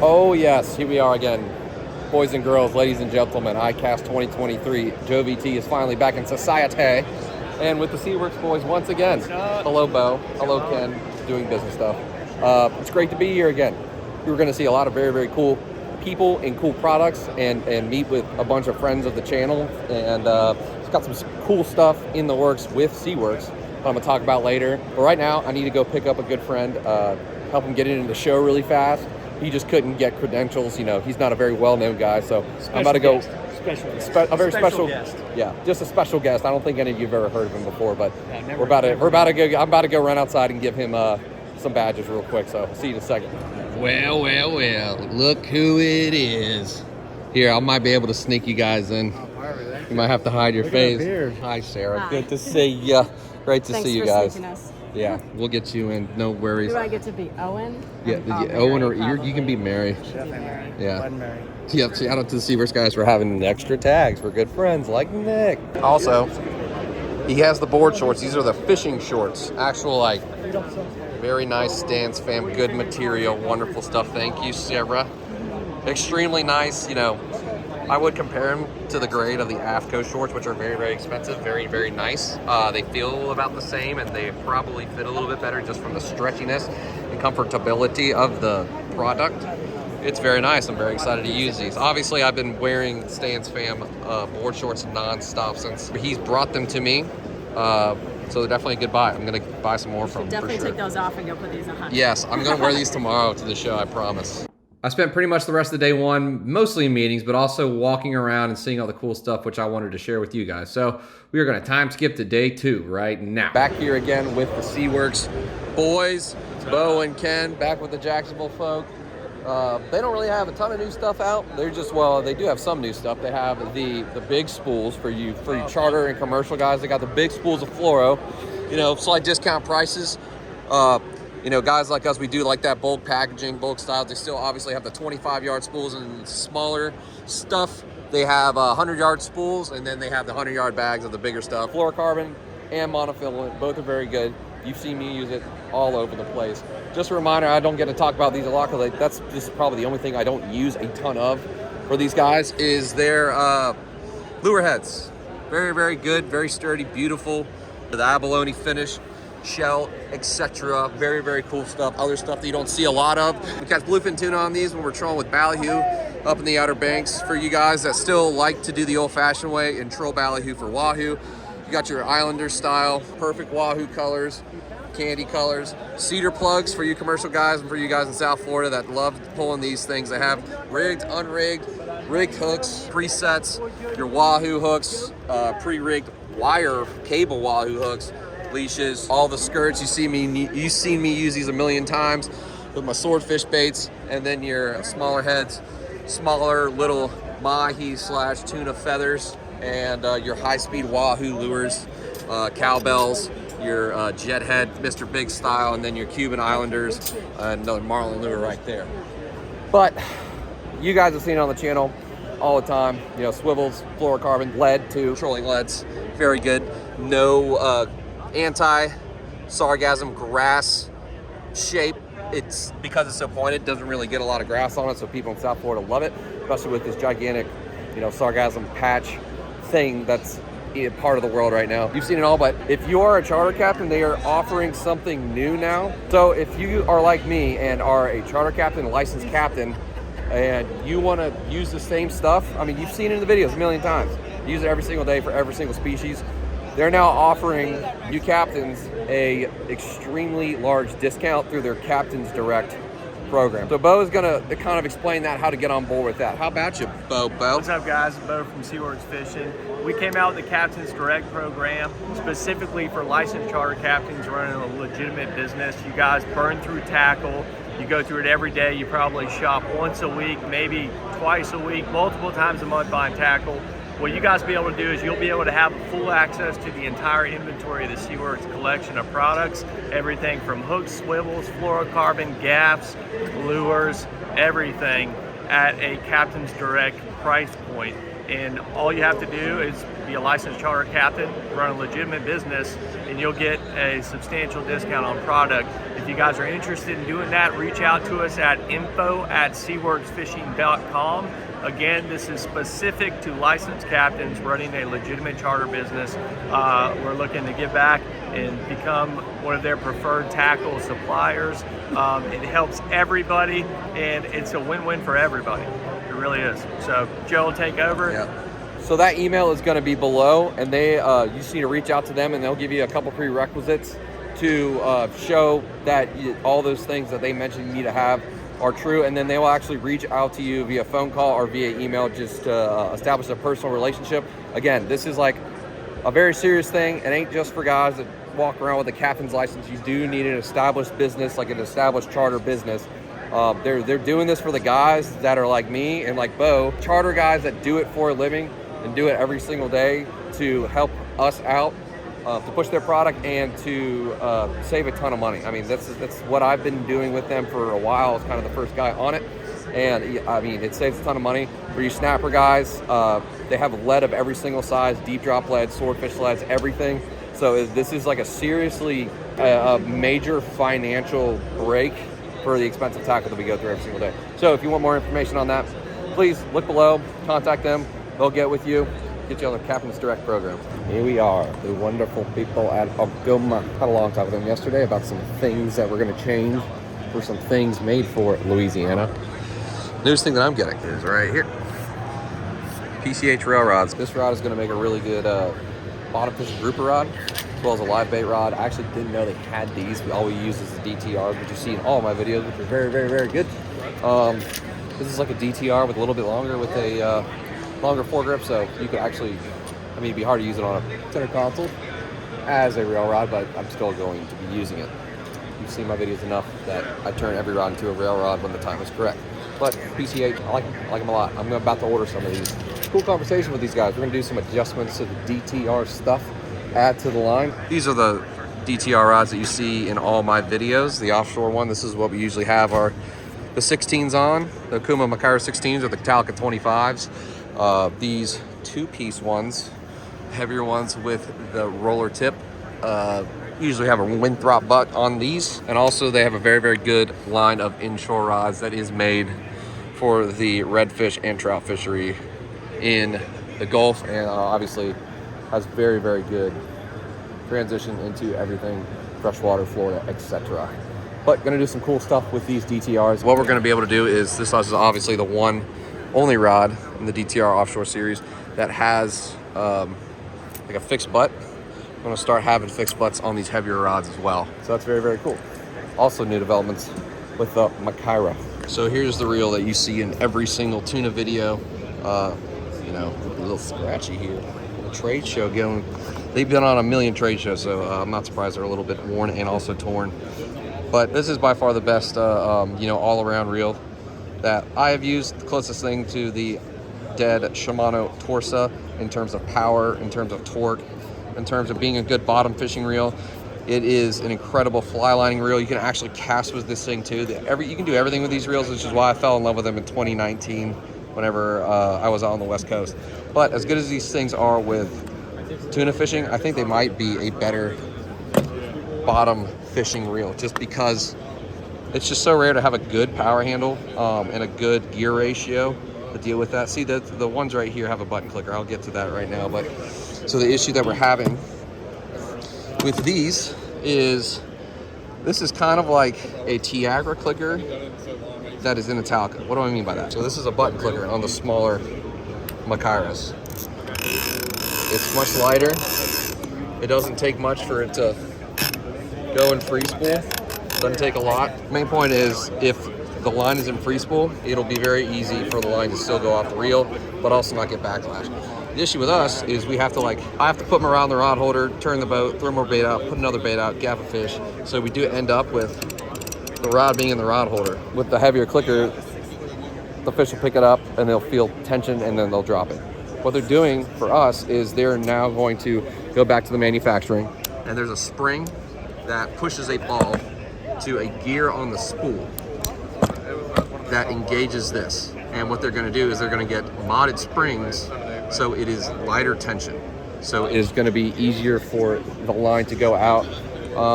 Oh yes, here we are again. Boys and girls, ladies and gentlemen, ICAST 2023. Joe VT is finally back in society. And with the SeaWorks boys once again. Hello, Bo. Hello, Ken. Doing business stuff. It's great to be here again. We're going to see a lot of very, very cool people and cool products and meet with a bunch of friends of the channel. And it's got some cool stuff in the works with SeaWorks that I'm going to talk about later. But right now, I need to go pick up a good friend, help him get into the show really fast. He just couldn't get credentials. You know, he's not a very well-known guy, so I'm about to go. A very special guest. Yeah, just a special guest. I don't think any of you have ever heard of him before, but we're about to go. I'm about to go run outside and give him some badges real quick. So see you in a second. Well, look who it is. Here, I might be able to sneak you guys in. You might have to hide your face. Hi, Sarah. Hi. Good to see you. Great to see you guys. Us. Yeah, we'll get you in. No worries. Do I get to be Owen? Yeah, Owen or you can be Mary. Definitely Mary. Yeah. Mary. Yep. Shout out to the SeaWorks guys for having extra tags for good friends like Nick. Also, he has the board shorts. These are the fishing shorts. Actual like very nice Stance fam, good material, wonderful stuff. Thank you, Sarah. Extremely nice. You know, I would compare them to the grade of the AFCO shorts, which are very, very expensive, very, very nice. They feel about the same, and they probably fit a little bit better just from the stretchiness and comfortability of the product. It's very nice. I'm very excited to use these. Obviously, I've been wearing Stance Fam board shorts nonstop since he's brought them to me. So they're definitely a good buy. I'm going to buy some more from them. Definitely take those off and go put these on. Yes, I'm going to wear these tomorrow to the show, I promise. I spent pretty much the rest of the day one, mostly in meetings, but also walking around and seeing all the cool stuff, which I wanted to share with you guys. So we are going to time skip to day 2 right now. Back here again with the SeaWorks boys, Bo and Ken, back with the Jacksonville folk. They don't really have a ton of new stuff out. They're just, well, they do have some new stuff. They have the big spools for you charter and commercial guys. They got the big spools of fluoro, you know, slight discount prices. You know, guys like us, we do like that bulk packaging, bulk style. They still obviously have the 25-yard spools and smaller stuff. They have 100-yard spools, and then they have the 100-yard bags of the bigger stuff. Fluorocarbon and monofilament, both are very good. You've seen me use it all over the place. Just a reminder, I don't get to talk about these a lot because that's just probably the only thing I don't use a ton of for these guys is their lure heads. Very, very good, very sturdy, beautiful. The abalone finish, shell, etc. Very, very cool stuff. Other stuff that you don't see a lot of. We catch bluefin tuna on these when we're trolling with ballyhoo up in the Outer Banks. For you guys that still like to do the old-fashioned way and troll ballyhoo for wahoo, you got your Islander style, perfect wahoo colors, candy colors, cedar plugs for you commercial guys and for you guys in South Florida that love pulling these things. They have rigged, unrigged, rigged hooks, presets, your wahoo hooks, pre-rigged wire cable wahoo hooks, leashes, all the skirts. You've seen me use these a million times with my swordfish baits, and then your smaller heads, smaller little mahi/tuna feathers, and your high-speed wahoo lures, cowbells, your jet head, Mr. Big style, and then your Cuban Islanders, another marlin lure right there. But you guys have seen it on the channel all the time. You know, swivels, fluorocarbon, lead too, trolling leads, very good. No anti-sargassum grass shape. It's because it's so pointed, doesn't really get a lot of grass on it, so people in South Florida love it, especially with this gigantic, you know, sargassum patch thing that's part of the world right now. You've seen it all, but if you are a charter captain, they are offering something new now. So if you are like me and are a charter captain, a licensed captain, and you want to use the same stuff, I mean, you've seen it in the videos a million times. Use it every single day for every single species. They're now offering you captains a extremely large discount through their Captain's Direct program. So Bo is gonna kind of explain that, how to get on board with that. How about you, Bo? What's up, guys? Bo from SeaWorks Fishing. We came out with the Captain's Direct program specifically for licensed charter captains running a legitimate business. You guys burn through tackle. You go through it every day. You probably shop once a week, maybe twice a week, multiple times a month buying tackle. What you guys will be able to do is you'll be able to have full access to the entire inventory of the SeaWorks collection of products, everything from hooks, swivels, fluorocarbon, gaffs, lures, everything at a Captain's Direct price point. And all you have to do is be a licensed charter captain, run a legitimate business, and you'll get a substantial discount on product if if you guys are interested in doing that, reach out to us at info@seaworksfishing.com. Again, this is specific to licensed captains running a legitimate charter business. We're looking to give back and become one of their preferred tackle suppliers. It helps everybody, and it's a win-win for everybody. It really is. So Joe will take over. Yeah. So that email is going to be below, and they you just need to reach out to them, and they'll give you a couple prerequisites to show that all those things that they mentioned you need to have are true, and then they will actually reach out to you via phone call or via email just to establish a personal relationship. Again, this is like a very serious thing. It ain't just for guys that walk around with a captain's license. You do need an established business, like an established charter business. They're doing this for the guys that are like me and like Bo, charter guys that do it for a living and do it every single day to help us out, to push their product and to save a ton of money. I mean, that's what I've been doing with them for a while. I was kind of the first guy on it, and I mean, it saves a ton of money. For you snapper guys, they have lead of every single size, deep drop lead, swordfish leads, everything. So this is like a seriously a major financial break for the expensive tackle that we go through every single day. So if you want more information on that, please look below, contact them. They'll get with you, get you on the Captain's Direct program. Here we are, the wonderful people at Oguma. Had a long talk with them yesterday about some things that we're going to change for some things made for Louisiana. Newest thing that I'm getting is right here. PCH rail rods. This rod is going to make a really good bottom fishing grouper rod, as well as a live bait rod. I actually didn't know they had these. All we use is the DTR, which you see in all my videos, which are very, very, very good. This is like a DTR with a little bit longer with a longer foregrip, so you could actually, I mean, it'd be hard to use it on a center console as a rail rod, but I'm still going to be using it. You've seen my videos enough that I turn every rod into a rail rod when the time is correct. But PCH, I like them a lot. I'm about to order some of these. Cool conversation with these guys. We're going to do some adjustments to the DTR stuff, add to the line. These are the DTR rods that you see in all my videos. The offshore one, this is what we usually have our the 16s on, the Kuma Makaira 16s or the Talca 25s. These two-piece ones, heavier ones with the roller tip, usually have a Winthrop butt on these. And also they have a very, very good line of inshore rods that is made for the redfish and trout fishery in the Gulf, and obviously has very, very good transition into everything freshwater, Florida, etc. But gonna do some cool stuff with these DTRs. What we're gonna be able to do is, this is obviously the one only rod in the DTR offshore series that has like a fixed butt. I'm gonna start having fixed butts on these heavier rods as well. So that's very, very cool. Also new developments with the Makaira. So here's the reel that you see in every single tuna video. You know, a little scratchy here. A trade show going. They've been on a million trade shows, so I'm not surprised they're a little bit worn and also torn. But this is by far the best, you know, all-around reel that I have used. The closest thing to the dead Shimano Torsa in terms of power, in terms of torque, in terms of being a good bottom fishing reel. It is an incredible fly lining reel. You can actually cast with this thing too. You can do everything with these reels, which is why I fell in love with them in 2019 whenever I was out on the West Coast. But as good as these things are with tuna fishing, I think they might be a better bottom fishing reel, just because it's just so rare to have a good power handle and a good gear ratio to deal with that. See, the ones right here have a button clicker. I'll get to that right now. But so the issue that we're having with these is, this is kind of like a Tiagra clicker that is in a Talca. What do I mean by that? So this is a button clicker on the smaller Makairas. It's much lighter. It doesn't take much for it to go in free spool. Doesn't take a lot. Main point is, if the line is in free spool, it'll be very easy for the line to still go off the reel, but also not get backlash. The issue with us is I have to put them around the rod holder, turn the boat, throw more bait out, put another bait out, gap a fish. So we do end up with the rod being in the rod holder. With the heavier clicker, the fish will pick it up and they'll feel tension and then they'll drop it. What they're doing for us is they're now going to go back to the manufacturing, and there's a spring that pushes a ball to a gear on the spool that engages this. And what they're going to do is they're going to get modded springs so it is lighter tension. So it is going to be easier for the line to go out,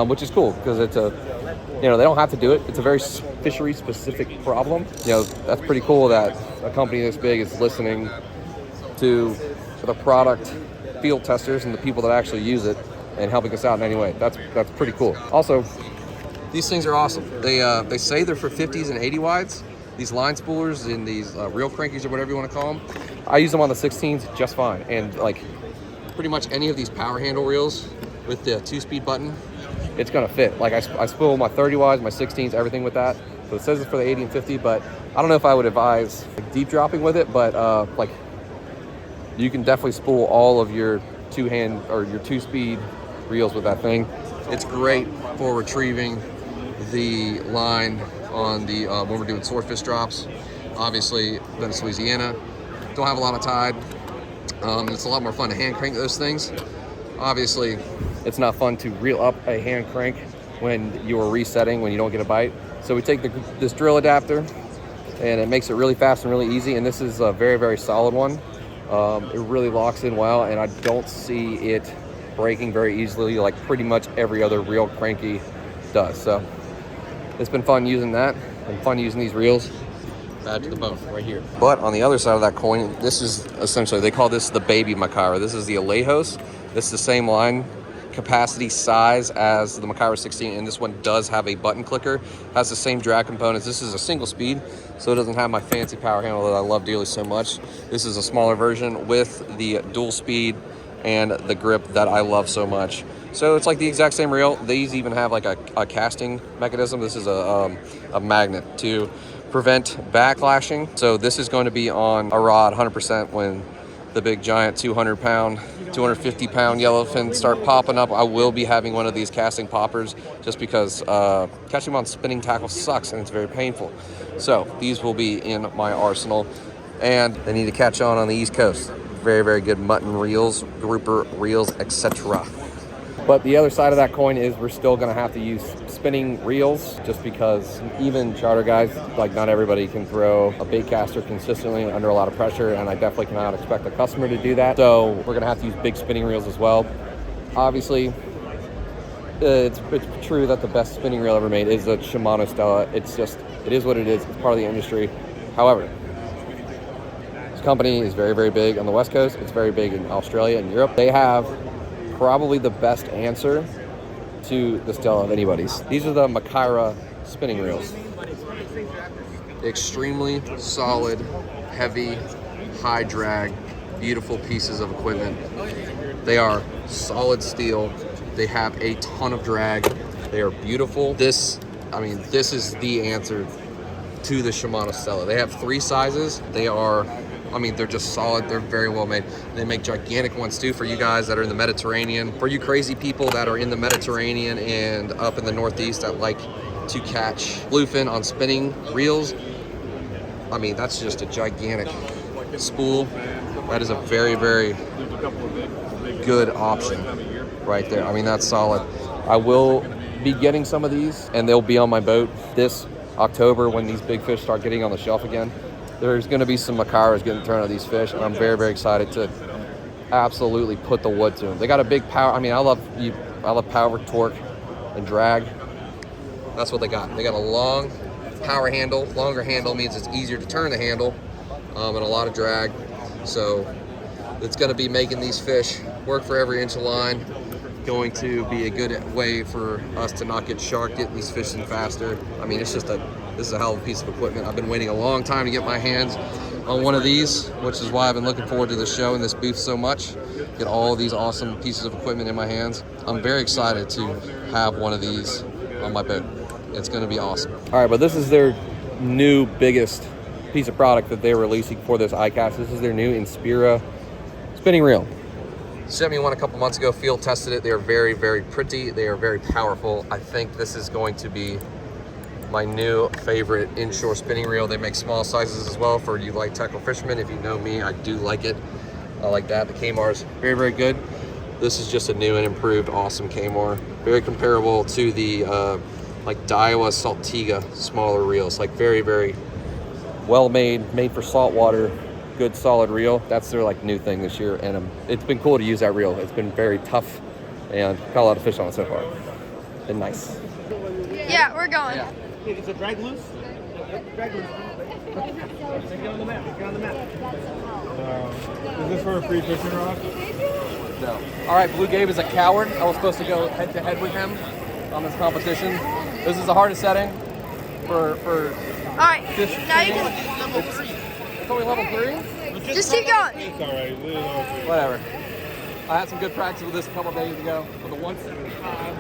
which is cool because it's a you know, they don't have to do it. It's a very fishery specific problem. You know, that's pretty cool that a company this big is listening to the product field testers and the people that actually use it and helping us out in any way. That's pretty cool. Also, these things are awesome. They say they're for 50s and 80 wides. These line spoolers and these reel crankies or whatever you want to call them. I use them on the 16s just fine. And like pretty much any of these power handle reels with the 2-speed button, it's gonna fit. Like I spool my 30 wides, my 16s, everything with that. So it says it's for the 80 and 50, but I don't know if I would advise like deep dropping with it, but like you can definitely spool all of your 2-speed reels with that thing. It's great for retrieving the line on the when we're doing swordfish drops. Obviously, Venice, Louisiana, don't have a lot of tide. It's a lot more fun to hand crank those things. Obviously, it's not fun to reel up a hand crank when you are resetting, when you don't get a bite. So we take this drill adapter, and it makes it really fast and really easy. And this is a very, very solid one. It really locks in well, and I don't see it breaking very easily like pretty much every other reel cranky does. So it's been fun using that and fun using these reels. Bad to the bone right here. But on the other side of that coin, this is essentially, they call this the baby Macaira. This is the Alejos. This is the same line capacity size as the Macaira 16, and this one does have a button clicker, has the same drag components. This is a single speed, so it doesn't have my fancy power handle that I love dearly so much. This is a smaller version with the dual speed and the grip that I love so much. So it's like the exact same reel. These even have like a casting mechanism. This is a magnet to prevent backlashing. So this is going to be on a rod 100% when the big giant 200-pound, 250-pound yellowfin start popping up. I will be having one of these casting poppers just because catching them on spinning tackle sucks and it's very painful. So these will be in my arsenal, and they need to catch on the East Coast. Very, very good mutton reels, grouper reels, etc. But the other side of that coin is we're still going to have to use spinning reels just because even charter guys, like not everybody can throw a bait caster consistently under a lot of pressure, and I definitely cannot expect a customer to do that. So we're going to have to use big spinning reels as well. Obviously, it's true that the best spinning reel ever made is a Shimano Stella. It's just, it is what it is. It's part of the industry. However, this company is very, very big on the West Coast. It's very big in Australia and Europe. They have probably the best answer to the Stella of anybody's. These are the Macaira spinning reels. Extremely solid, heavy, high drag, beautiful pieces of equipment. They are solid steel. They have a ton of drag. They are beautiful. This is the answer to the Shimano Stella. They have 3 sizes. They're just solid. They're very well made. They make gigantic ones too for you guys that are in the Mediterranean. For you crazy people that are in the Mediterranean and up in the Northeast that like to catch bluefin on spinning reels, that's just a gigantic spool. That is a very, very good option right there. That's solid. I will be getting some of these, and they'll be on my boat this October when these big fish start getting on the shelf again. There's going to be some Macairas getting thrown at these fish, and I'm very, very excited to absolutely put the wood to them. They got a big power. I love power, torque, and drag. That's what they got. They got a long power handle. Longer handle means it's easier to turn the handle, and a lot of drag. So it's going to be making these fish work for every inch of line. Going to be a good way for us to not get sharked, getting these fish in faster. This is a hell of a piece of equipment. I've been waiting a long time to get my hands on one of these, which is why I've been looking forward to this show and this booth so much. Get all of these awesome pieces of equipment in my hands. I'm very excited to have one of these on my boat. It's going to be awesome. All right, but this is their new biggest piece of product that they're releasing for this ICAST. This is their new Inspira spinning reel. Sent me one a couple months ago, field tested it. They are very, very pretty. They are very powerful. I think this is going to be my new favorite inshore spinning reel. They make small sizes as well for you light tackle fishermen. If you know me, I do like it. I like that. The K-Mar is very, very good. This is just a new and improved, awesome K-Mar. Very comparable to the like Daiwa Saltiga smaller reels. Like very, very well made, made for saltwater, good solid reel. That's their like new thing this year, and it's been cool to use that reel. It's been very tough and caught a lot of fish on it so far. Been nice. Yeah, we're going. Yeah. It's a drag loose. Drag loose. Get on the map. Get on the map. Is this for a free fishing rod? No. All right, Blue Gabe is a coward. I was supposed to go head to head with him on this competition. This is the hardest setting for All right, fish. now you can It's only level 3? just keep going. It's alright. Whatever. I had some good practice with this a couple days ago with the 175.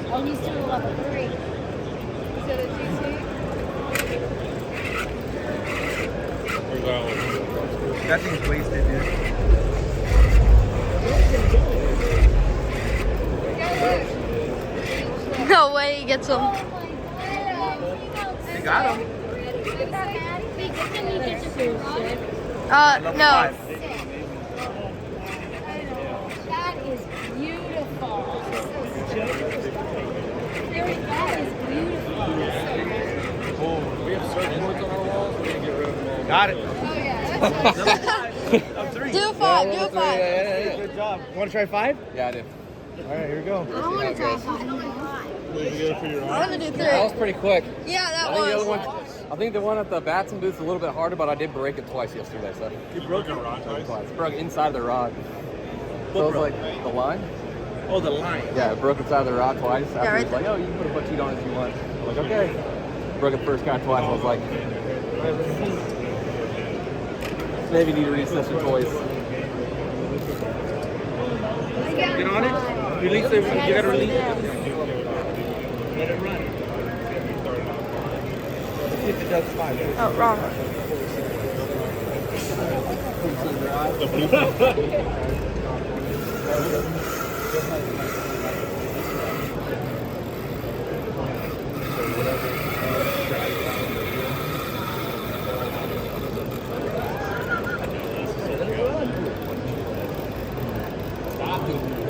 Oh, he's doing level 3. Is that a GC? That thing's wasted, dude. No way he gets them. You got him. No. That is beautiful. That is beautiful. We have surfboards on our walls. We need to get rid of them all. Got it. Oh yeah, that's Do a 5, do a 5. Yeah. Good job. You want to try 5? Yeah, I do. All right, here we go. I want to try 5. I'm gonna do 3. That was pretty quick. Yeah, that I think the other was. one, I think the one at the Batson booth's a little bit harder, but I did break it twice yesterday. So You broke your rod twice? twice. Broke inside the rod. So it was like the line. Oh, the line. Yeah, it broke inside the rod twice. After right he was like, oh, you can put a butt cheat on it if you want. I'm like, okay. Broke it first guy twice. I was like, maybe need to reassess your toys. Get on it. Release it. You gotta release it. Let it run. Let's see if it does 5. Oh, wrong.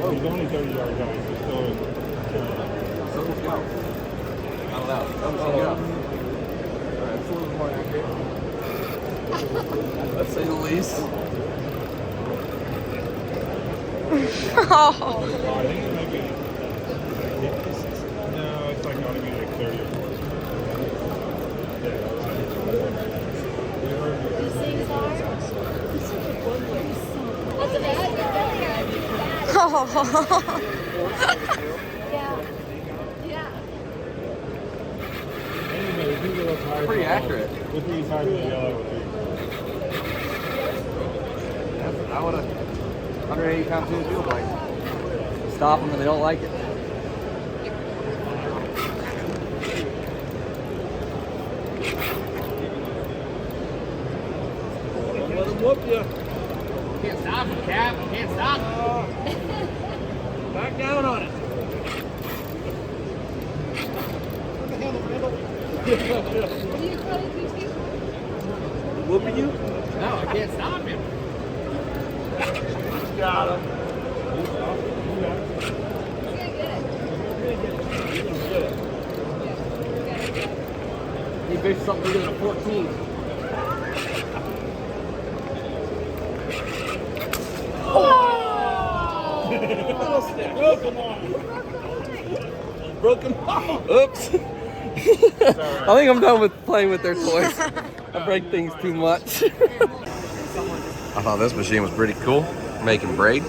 He's only 30 yards out. He's still in. So let's go. I don't know. Let's go. Alright, it's a little more accurate. Let's say the least. Oh. I think it might be. No, it's like not even like 30 or 40. These things are. That's a bad. Yeah. Yeah. Anyway, these are what's hard. Pretty accurate. With these hard to yellow. I would have 180 pound tuna field like stop them and they don't like it. Let him whoop you. Can't stop him, Cap. Can't stop him. Back down on it. Whooping you? No, I can't stop him. Got him. He fished something bigger than a 14. Little stick. Broke him off. Broke him off. Oops. I think I'm done with playing with their toys. I break things too much. I thought this machine was pretty cool. Making braid.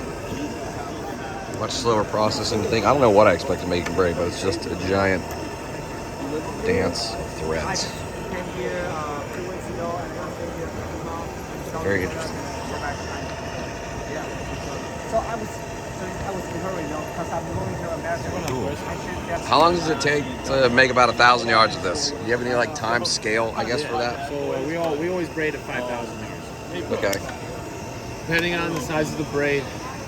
Much slower process than you think. I don't know what I expected making braid, but it's just a giant dance of threads. Very interesting. So I was deferring, because I'm going to America. Cool. How long does it take to make about 1,000 yards of this? Do you have any like time scale, I guess, for that? So we always braid at 5,000 yards. Okay. Depending on the size of the braid,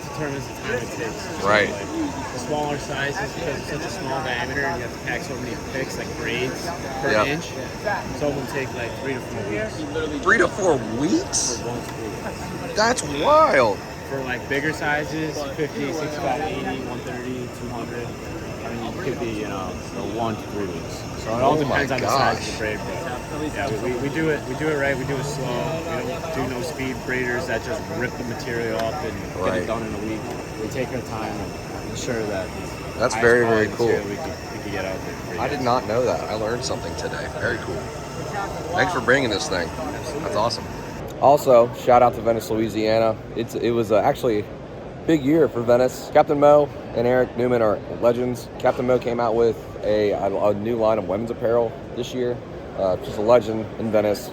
determines the time it takes. So, Right. like, the smaller sizes, because it's such a small diameter, and you have to pack so many picks, like braids per Yep. inch. Some will take like 3 to 4 weeks 3 to 4 weeks? for one spool. That's wild. For like bigger sizes, 50, 65, 80, 130, 200. I mean, you could be, 1 to 3 weeks. So it all depends on the size of the braid. But yeah, we do it right. We do it slow. We don't do no speed braiders that just rip the material up and get it done in a week. We take our time and ensure that that's very, very cool. We could get out there. I did not know that. I learned something today. Very cool. Thanks for bringing this thing. That's awesome. Also, shout out to Venice, Louisiana. It was actually a big year for Venice. Captain Mo and Eric Newman are legends. Captain Mo came out with a new line of women's apparel this year. She's a legend in Venice.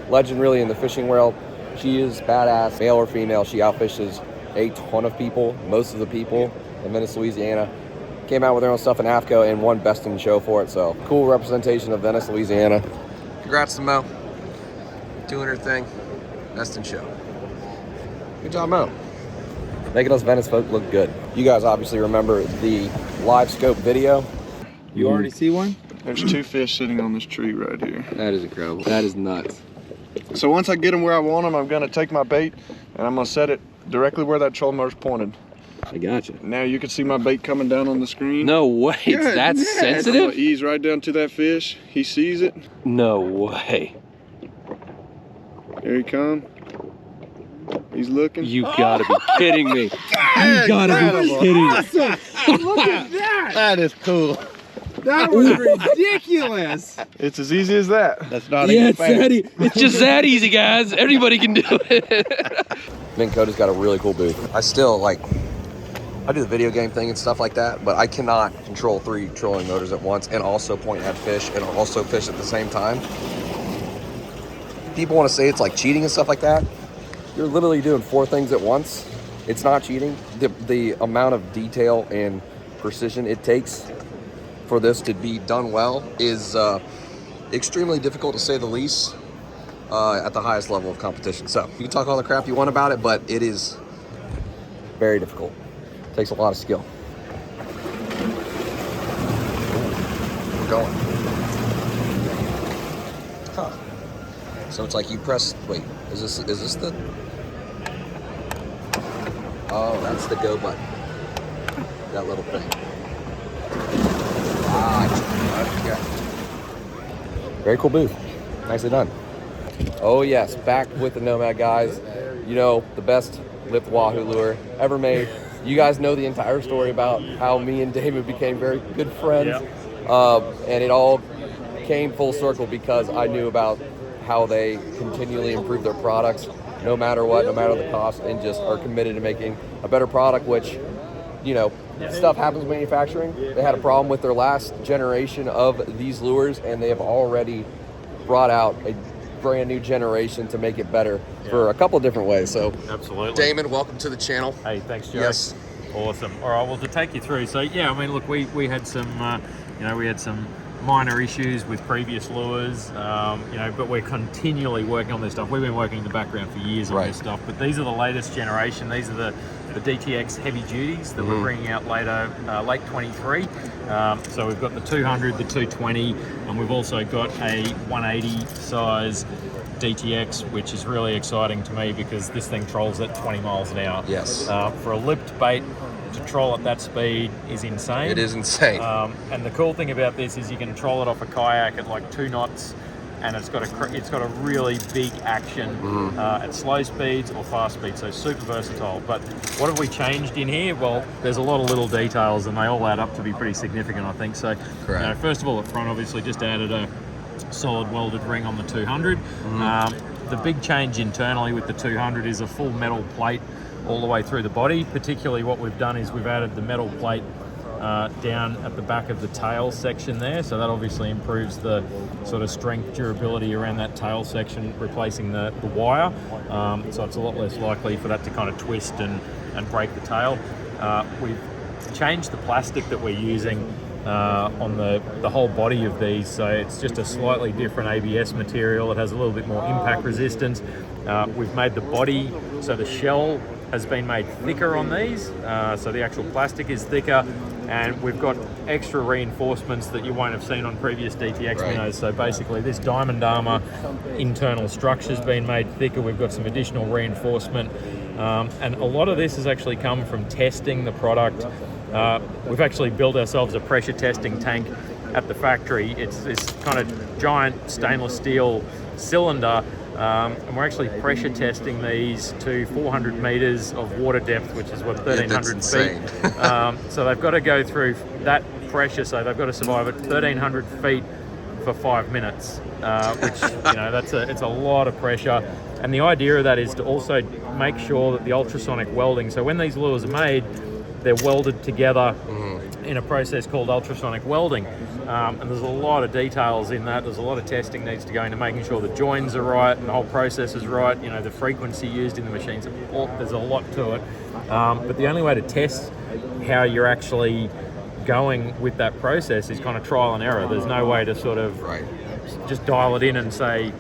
Legend really in the fishing world. She is badass, male or female. She outfishes a ton of people, most of the people in Venice, Louisiana. Came out with her own stuff in AFCO and won Best in Show for it. So cool representation of Venice, Louisiana. Congrats to Mo. Doing her thing. Best in Show. Good job, Mo. Making us Venice folk look good. You guys obviously remember the live scope video. You already see one? There's 2 fish sitting on this tree right here. That is incredible. That is nuts. So once I get them where I want them, I'm gonna take my bait and I'm gonna set it directly where that trolling motor's pointed. I gotcha. Now you can see my bait coming down on the screen. No way, it's that sensitive? I'm gonna ease right down to that fish. He sees it. No way. Here he comes. He's looking. You gotta be kidding me. You gotta be kidding me. Look at that! That is cool. That was ridiculous. It's as easy as that. That's not It's just that easy, guys. Everybody can do it. Minn Kota's got a really cool booth. I still I do the video game thing and stuff like that, but I cannot control 3 trolling motors at once and also point at fish and also fish at the same time. People want to say it's like cheating and stuff like that. You're literally doing 4 things at once. It's not cheating. The amount of detail and precision it takes for this to be done well is extremely difficult to say the least at the highest level of competition. So you can talk all the crap you want about it, but it is very difficult. It takes a lot of skill. We're going. Huh. So it's like you press, wait, is this the, oh, that's the go button. That little thing. Yeah. Very cool booth. Nicely done. Oh yes, back with the Nomad guys. You know, the best lift wahoo lure ever made. You guys know the entire story about how me and David became very good friends. And it all came full circle because I knew about how they continually improve their products, no matter what, no matter the cost, and just are committed to making a better product, which, you know, stuff happens with manufacturing. They had a problem with their last generation of these lures, and they have already brought out a brand new generation to make it better for a couple of different ways. So absolutely. Damon, welcome to the channel. Hey, thanks, Joe. Yes. Awesome. All right, well, to take you through, so yeah, I mean, look, we had some, we had some minor issues with previous lures, but we're continually working on this stuff. We've been working in the background for years on this stuff, but these are the latest generation. These are the DTX heavy duties that we're bringing out later, late 23. So we've got the 200, the 220, and we've also got a 180 size DTX, which is really exciting to me because this thing trolls at 20 miles an hour. Yes. For a lipped bait, to troll at that speed is insane. It is insane. And the cool thing about this is you can troll it off a kayak at like 2 knots, and it's got a really big action at slow speeds or fast speeds, so super versatile. But what have we changed in here? Well, there's a lot of little details, and they all add up to be pretty significant, I think. So, first of all, at front, obviously, just added a solid welded ring on the 200. The big change internally with the 200 is a full metal plate all the way through the body. Particularly what we've done is we've added the metal plate down at the back of the tail section there, so that obviously improves the sort of strength, durability around that tail section, replacing the wire, so it's a lot less likely for that to kind of twist and break the tail. We've changed the plastic that we're using on the whole body of these, so it's just a slightly different ABS material. It has a little bit more impact resistance. We've made the body, so the shell has been made thicker on these, so the actual plastic is thicker, and we've got extra reinforcements that you won't have seen on previous DTX minnows. So basically this diamond armor internal structure's been made thicker. We've got some additional reinforcement, and a lot of this has actually come from testing the product We've actually built ourselves a pressure testing tank at the factory. It's this kind of giant stainless steel cylinder, and we're actually pressure testing these to 400 meters of water depth, which is what, 1,300 feet. So they've got to go through that pressure, so they've got to survive at 1,300 feet for 5 minutes, which, you know, it's a lot of pressure. And the idea of that is to also make sure that the ultrasonic welding, so when these lures are made, they're welded together in a process called ultrasonic welding. And there's a lot of details in that. There's a lot of testing needs to go into making sure the joins are right and the whole process is right. You know, the frequency used in the machines, there's a lot to it. But the only way to test how you're actually going with that process is kind of trial and error. There's no way to sort of just dial it in and say,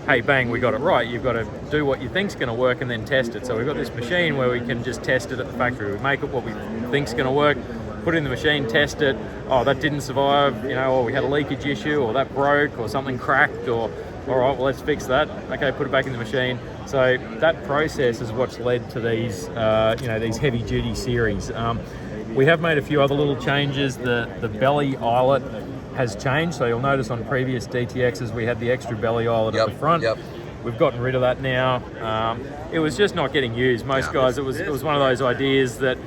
hey, bang, we got it right. You've got to do what you think's going to work and then test it. So we've got this machine where we can just test it at the factory. We make it what we think's going to work, put it in the machine, test it. Oh, that didn't survive, you know, or we had a leakage issue, or that broke, or something cracked, or all right, well, let's fix that. Okay, put it back in the machine. So that process is what's led to these, you know, these heavy-duty series. We have made a few other little changes. The belly eyelet has changed, so you'll notice on previous DTXs we had the extra belly eyelet at the front. We've gotten rid of that now. It was just not getting used. Most guys, it was one of those ideas that,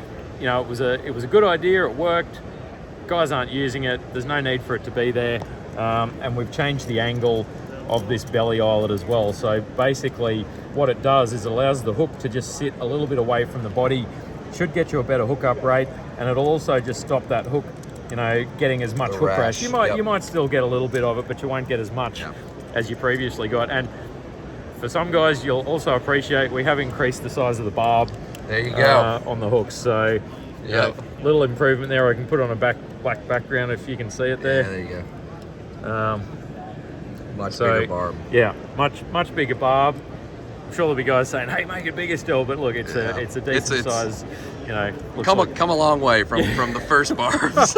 you know, it was a good idea, it worked. Guys aren't using it. There's no need for it to be there. And we've changed the angle of this belly eyelet as well. So basically what it does is it allows the hook to just sit a little bit away from the body. Should get you a better hookup rate, and it'll also just stop that hook, you know, getting as much hook rash. You might still get a little bit of it, but you won't get as much as you previously got. And for some guys, you'll also appreciate we have increased the size of the barb. There you go. On the hooks. So little improvement there. I can put on a black background if you can see it there. Yeah, there you go. Much bigger barb. Yeah, much bigger barb. I'm sure there'll be guys saying, "Hey, make it bigger still," but look, it's a decent size. You know, come a long way from the first barbs.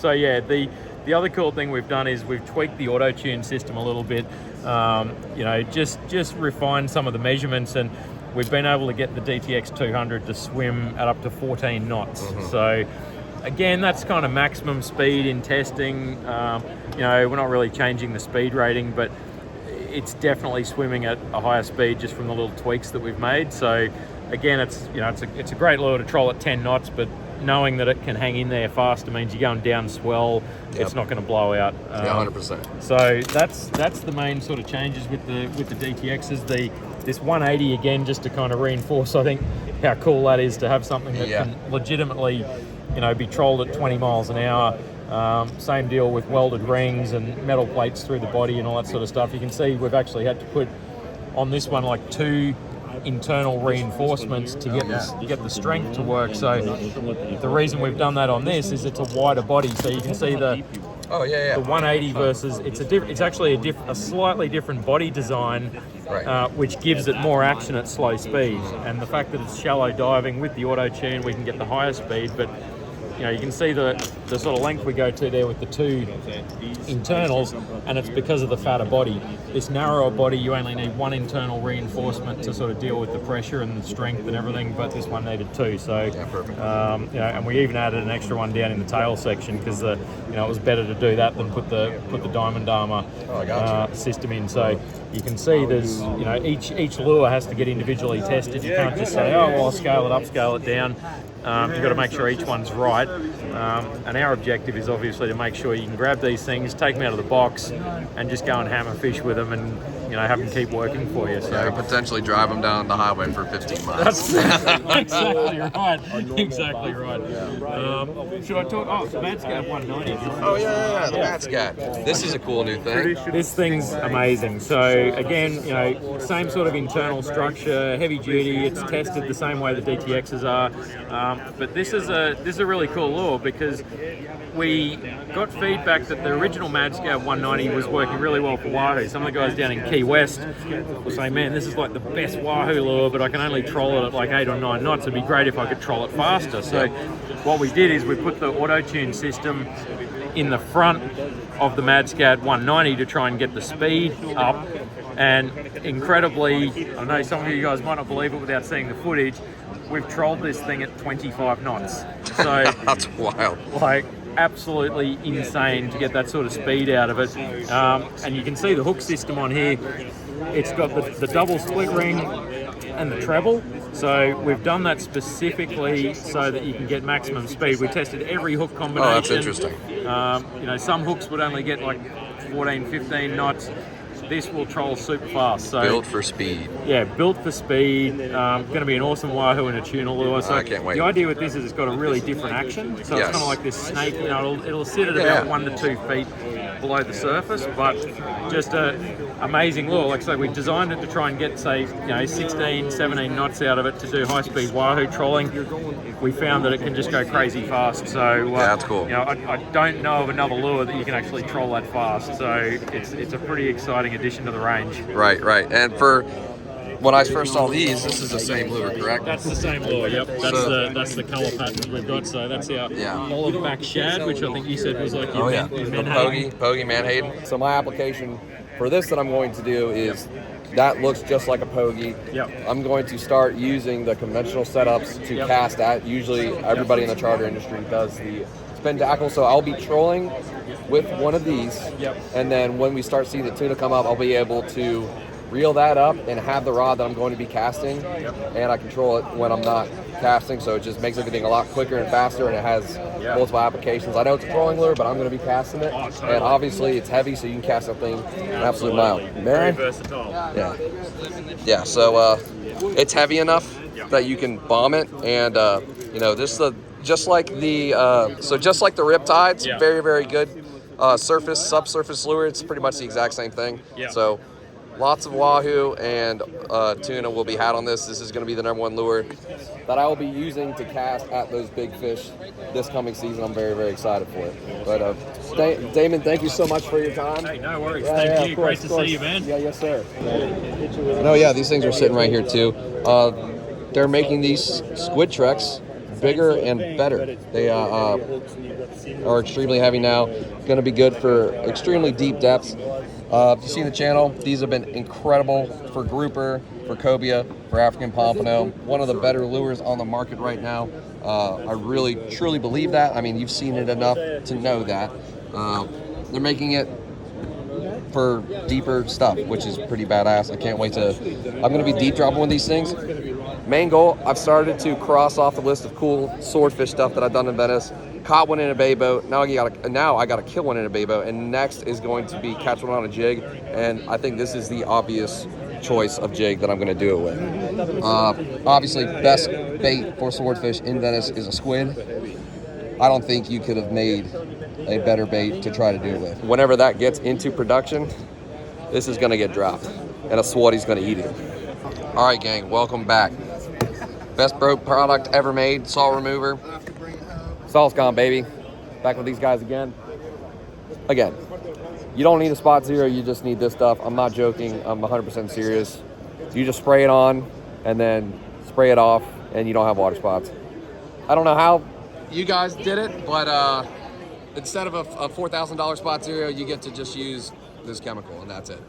So yeah, the other cool thing we've done is we've tweaked the auto tune system a little bit. You know, just refined some of the measurements, and we've been able to get the DTX 200 to swim at up to 14 knots. So again, that's kind of maximum speed in testing. You know, we're not really changing the speed rating, but it's definitely swimming at a higher speed just from the little tweaks that we've made. So again, it's a great lure to troll at 10 knots, but knowing that it can hang in there faster means you're going down swell. It's not going to blow out. 100%. So that's the main sort of changes with the DTXs. This 180 again, just to kind of reinforce, I think, how cool that is to have something that can legitimately, you know, be trolled at 20 miles an hour. Same deal with welded rings and metal plates through the body and all that sort of stuff. You can see we've actually had to put on this one like 2 internal reinforcements to get the strength to work. So the reason we've done that on this is it's a wider body, so you can see the 180 versus it's actually a slightly different body design, which gives it more action at slow speed. And the fact that it's shallow diving with the auto tune, we can get the higher speed, but you know, you can see the sort of length we go to there with the 2 internals, and it's because of the fatter body. This narrower body, you only need 1 internal reinforcement to sort of deal with the pressure and the strength and everything, but this one needed 2. So, perfect. You know, and we even added an extra one down in the tail section because you know, it was better to do that than put the diamond armor system in. So you can see there's, you know, each lure has to get individually tested. You can't just say, oh, well, I'll scale it up, scale it down. You've got to make sure each one's right. And our objective is obviously to make sure you can grab these things, take them out of the box, and just go and hammer fish with them, and you know, have them keep working for you. So potentially drive them down the highway for 15 miles. That's exactly right. Exactly right. Should I talk? Oh, the MadScat 190. Oh yeah, the MadScat. This is a cool new thing. This thing's amazing. So again, you know, same sort of internal structure, heavy duty. It's tested the same way the DTXs are. But this is a really cool lure because we got feedback that the original MadScat 190 was working really well for wahoo. Some of the guys down in Key West were saying, man, this is like the best wahoo lure, but I can only troll it at like 8 or 9 knots. It'd be great if I could troll it faster. So what we did is we put the auto-tune system in the front of the MadScat 190 to try and get the speed up. And incredibly, I know some of you guys might not believe it without seeing the footage, we've trolled this thing at 25 knots. So That's wild. like absolutely insane to get that sort of speed out of it. And you can see the hook system on here. It's got the double split ring and the treble. So we've done that specifically so that you can get maximum speed. We tested every hook combination. Oh, that's interesting. You know, some hooks would only get like 14, 15 knots. This will troll super fast. So Built for speed. yeah, built for speed. Going to be an awesome wahoo and a tuna lure. So I can't wait. The idea with this is it's got a really different action. So Yes. it's kind of like this snake. You know, it'll sit at about 1 to 2 feet below the surface, but just a amazing lure. Like I say, we designed it to try and get, say, 16, 17 knots out of it to do high-speed wahoo trolling. We found that it can just go crazy fast. So that's cool. I don't know of another lure that you can actually troll that fast. So it's a pretty exciting addition to the range. Right. And for when I first saw these, this is the same lure, correct? That's the same lure. Yep. That's the colour pattern we've got. So that's our olive back shad, which I think you said was like your the Pogey Manhattan. So my application for this that I'm going to do is that looks just like a Pogey. Yep. I'm going to start using the conventional setups to cast at. Usually everybody in the charter industry does the spin tackle, so I'll be trolling with one of these. Yep. And then when we start seeing the tuna come up, I'll be able to reel that up and have the rod that I'm going to be casting, and I control it when I'm not casting, so it just makes everything a lot quicker and faster, and it has multiple applications. I know it's a trolling lure, but I'm going to be casting it, and obviously it's heavy, so you can cast that thing an absolute mile. Very versatile. Yeah. So it's heavy enough that you can bomb it, and just like the Riptide's very, very good subsurface lure. It's pretty much the exact same thing. Yeah. So lots of wahoo and tuna will be had on this. This is going to be the #1 lure that I will be using to cast at those big fish this coming season. I'm very, very excited for it. But Damon, thank you so much for your time. Hey, no worries. Thank you. Great to see you, man. Yeah, yes, sir. No, yeah, these things are sitting right here too. They're making these squid treks bigger and better. They are extremely heavy now. Going to be good for extremely deep depths. If you've seen the channel, these have been incredible for grouper, for cobia, for African pompano. One of the better lures on the market right now. I really, truly believe that. I mean, you've seen it enough to know that. They're making it for deeper stuff, which is pretty badass. I can't wait to... I'm going to be deep dropping one of these things. Main goal, I've started to cross off the list of cool swordfish stuff that I've done in Venice. Caught one in a bay boat. Now I gotta kill one in a bay boat. And next is going to be catch one on a jig. And I think this is the obvious choice of jig that I'm gonna do it with. Obviously, best bait for swordfish in Venice is a squid. I don't think you could have made a better bait to try to do it with. Whenever that gets into production, this is gonna get dropped, and a swatty's gonna eat it. All right, gang, welcome back. Best boat product ever made, saw remover. Salt's gone, baby. Back with these guys again. Again, you don't need a spot zero, you just need this stuff. I'm not joking, I'm 100% serious. You just spray it on and then spray it off and you don't have water spots. I don't know how you guys did it, but instead of a $4,000 spot zero, you get to just use this chemical and that's it.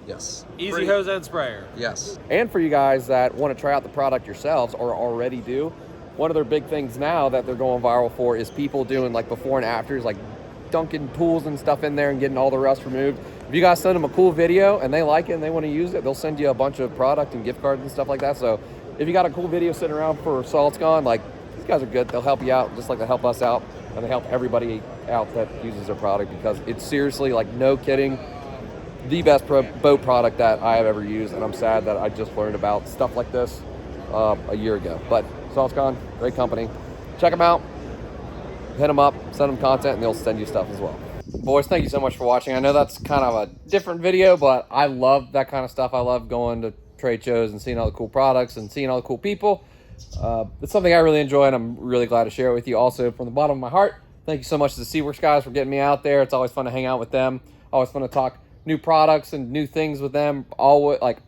Yes. Easy hose and sprayer. Yes. And for you guys that want to try out the product yourselves or already do, one of their big things now that they're going viral for is people doing like before and afters, like dunking pools and stuff in there and getting all the rust removed. If you guys send them a cool video and they like it and they want to use it, they'll send you a bunch of product and gift cards and stuff like that. So if you got a cool video sitting around for Salt's Gone, like these guys are good. They'll help you out just like they help us out, and they help everybody out that uses their product, because it's seriously, like, no kidding, the best boat product that I have ever used. And I'm sad that I just learned about stuff like this a year ago. But Salt's Gone, great company. Check them out, hit them up, send them content, and they'll send you stuff as well. Boys, thank you so much for watching. I know that's kind of a different video, but I love that kind of stuff. I love going to trade shows and seeing all the cool products and seeing all the cool people. It's something I really enjoy, and I'm really glad to share it with you. Also, from the bottom of my heart, thank you so much to the SeaWorks guys for getting me out there. It's always fun to hang out with them. Always fun to talk new products and new things with them. Always, like,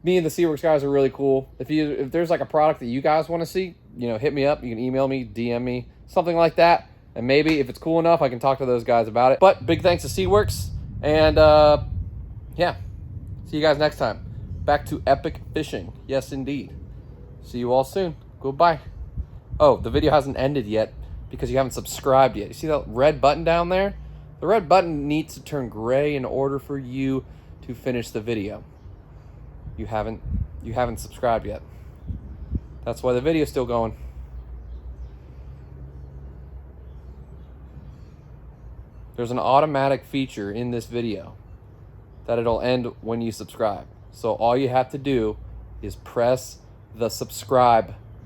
me and the SeaWorks guys are really cool. If there's like a product that you guys want to see, you know, hit me up. You can email me, DM me, something like that. And maybe if it's cool enough, I can talk to those guys about it. But big thanks to SeaWorks. And yeah, see you guys next time. Back to epic fishing. Yes, indeed. See you all soon. Goodbye. Oh, the video hasn't ended yet because you haven't subscribed yet. You see that red button down there? The red button needs to turn gray in order for you to finish the video. You haven't subscribed yet. That's why the video's still going. There's an automatic feature in this video that it'll end when you subscribe. So all you have to do is press the subscribe